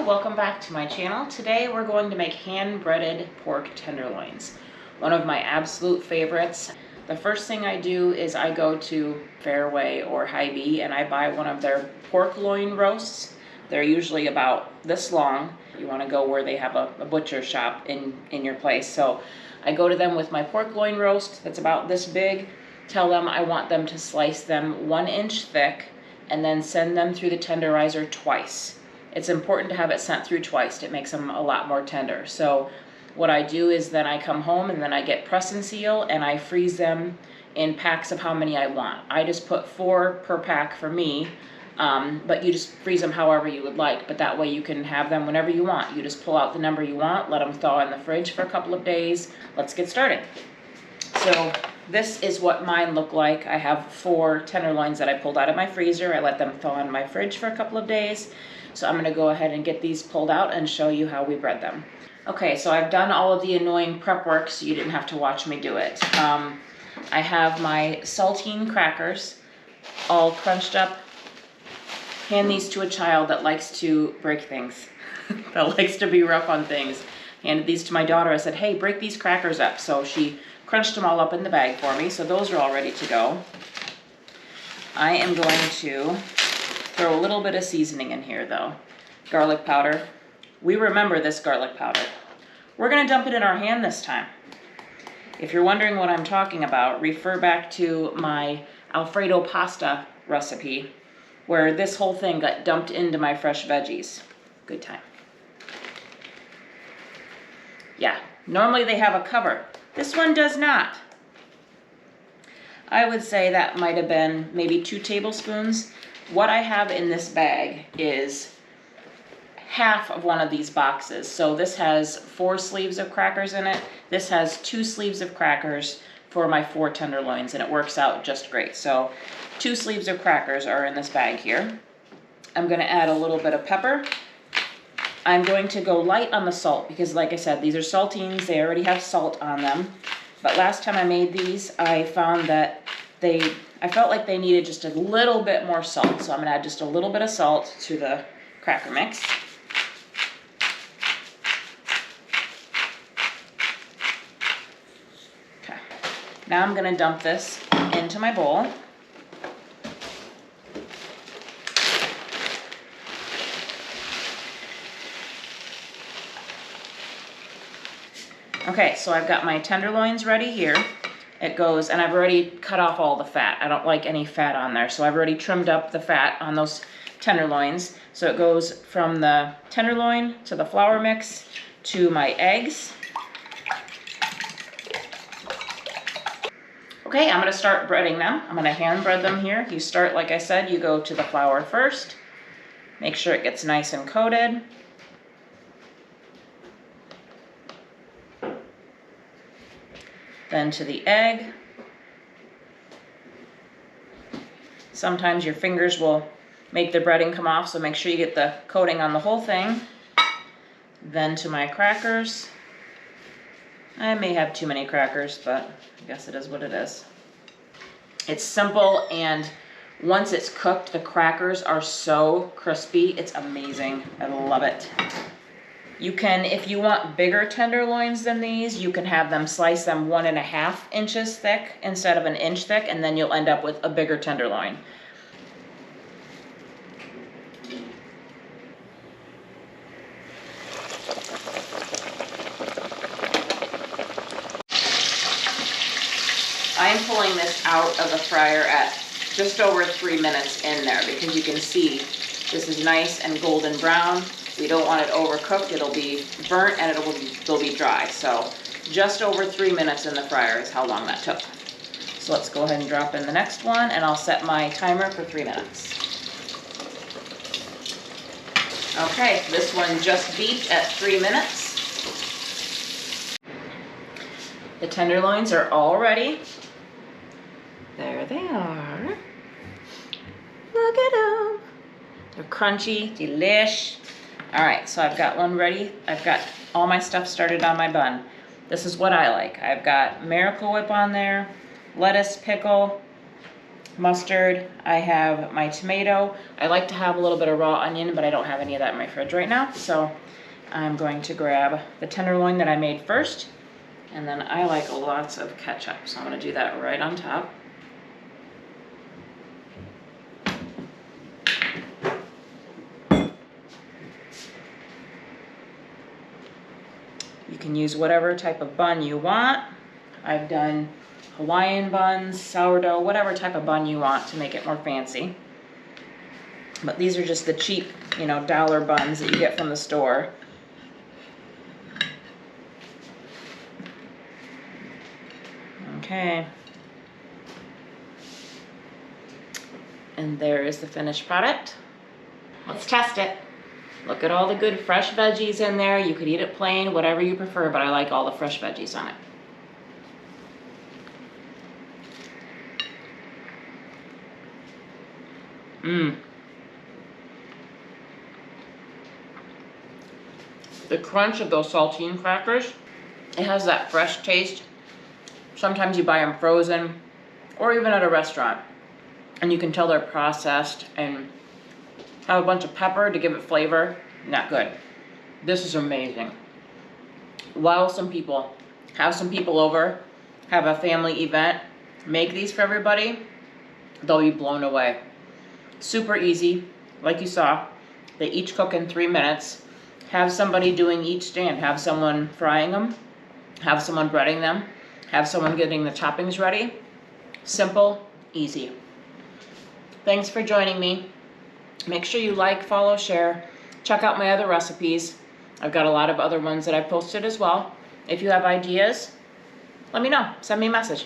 welcome back to my channel. Today we're going to make hand-breaded pork tenderloins, one of my absolute favorites. The first thing I do is I go to Fairway or Hy-Vee and I buy one of their pork loin roasts. They're usually about this long. You want to go where they have a butcher shop in your place. So I go to them with my pork loin roast that's about this big, tell them I want them to slice them 1 inch thick, and then send them through the tenderizer twice. It's important to have it sent through twice. It makes them a lot more tender. So what I do is then I come home and then I get press and seal and I freeze them in packs of how many I want. I just put 4 per pack for me, but you just freeze them however you would like. But that way you can have them whenever you want. You just pull out the number you want, let them thaw in the fridge for a couple of days. Let's get started. So this is what mine look like. I have 4 tenderloins that I pulled out of my freezer. I let them thaw in my fridge for a couple of days. So I'm gonna go ahead and get these pulled out and show you how we bread them. Okay, so I've done all of the annoying prep work so you didn't have to watch me do it. I have my saltine crackers all crunched up. Hand these to a child that likes to break things, that likes to be rough on things. Handed these to my daughter. I said, hey, break these crackers up. So she crunched them all up in the bag for me. So those are all ready to go. I am going to throw a little bit of seasoning in here though. Garlic powder. We remember this garlic powder. We're gonna dump it in our hand this time. If you're wondering what I'm talking about, refer back to my Alfredo pasta recipe where this whole thing got dumped into my fresh veggies. Good time. Yeah, normally they have a cover. This one does not. I would say that might have been maybe 2 tablespoons. What I have in this bag is half of one of these boxes. So this has 4 sleeves of crackers in it. This has 2 sleeves of crackers for my 4 tenderloins, and it works out just great. So 2 sleeves of crackers are in this bag here. I'm gonna add a little bit of pepper. I'm going to go light on the salt because, like I said, these are saltines. They already have salt on them. But last time I made these, I found that I felt like they needed just a little bit more salt. So I'm gonna add just a little bit of salt to the cracker mix. Okay. Now I'm gonna dump this into my bowl. Okay, so I've got my tenderloins ready here. It goes, and I've already cut off all the fat. I don't like any fat on there, so I've already trimmed up the fat on those tenderloins. So it goes from the tenderloin to the flour mix to my eggs. Okay, I'm gonna start breading them. I'm gonna hand bread them here. You start, like I said, you go to the flour first. Make sure it gets nice and coated. Then to the egg. Sometimes your fingers will make the breading come off, so make sure you get the coating on the whole thing. Then to my crackers. I may have too many crackers, but I guess it is what it is. It's simple, and once it's cooked, the crackers are so crispy. It's amazing. I love it. You can, if you want bigger tenderloins than these, you can have them slice them 1.5 inches thick instead of 1 inch thick, and then you'll end up with a bigger tenderloin. I am pulling this out of the fryer at just over 3 minutes in there because you can see this is nice and golden brown. We don't want it overcooked. It'll be burnt and it'll be dry. So just over 3 minutes in the fryer is how long that took. So let's go ahead and drop in the next one, and I'll set my timer for 3 minutes. Okay, this one just beeped at 3 minutes. The tenderloins are all ready. There they are. Look at them. They're crunchy, delish. All right, so I've got one ready. I've got all my stuff started on my bun. This is what I like. I've got Miracle Whip on there, lettuce, pickle, mustard. I have my tomato. I like to have a little bit of raw onion, but I don't have any of that in my fridge right now. So I'm going to grab the tenderloin that I made first. And then I like lots of ketchup, so I'm gonna do that right on top. You can use whatever type of bun you want. I've done Hawaiian buns, sourdough, whatever type of bun you want to make it more fancy. But these are just the cheap, you know, dollar buns that you get from the store. Okay. And there is the finished product. Let's test it. Look at all the good fresh veggies in there. You could eat it plain, whatever you prefer, but I like all the fresh veggies on it. Mmm. The crunch of those saltine crackers, it has that fresh taste. Sometimes you buy them frozen or even at a restaurant, and you can tell they're processed and have a bunch of pepper to give it flavor. Not good. This is amazing. While some people over, have a family event, make these for everybody, they'll be blown away. Super easy, like you saw. They each cook in 3 minutes. Have somebody doing each stand. Have someone frying them, have someone breading them, have someone getting the toppings ready. Simple, easy. Thanks for joining me. Make sure you like, follow, share. Check out my other recipes. I've got a lot of other ones that I've posted as well. If you have ideas, let me know. Send me a message.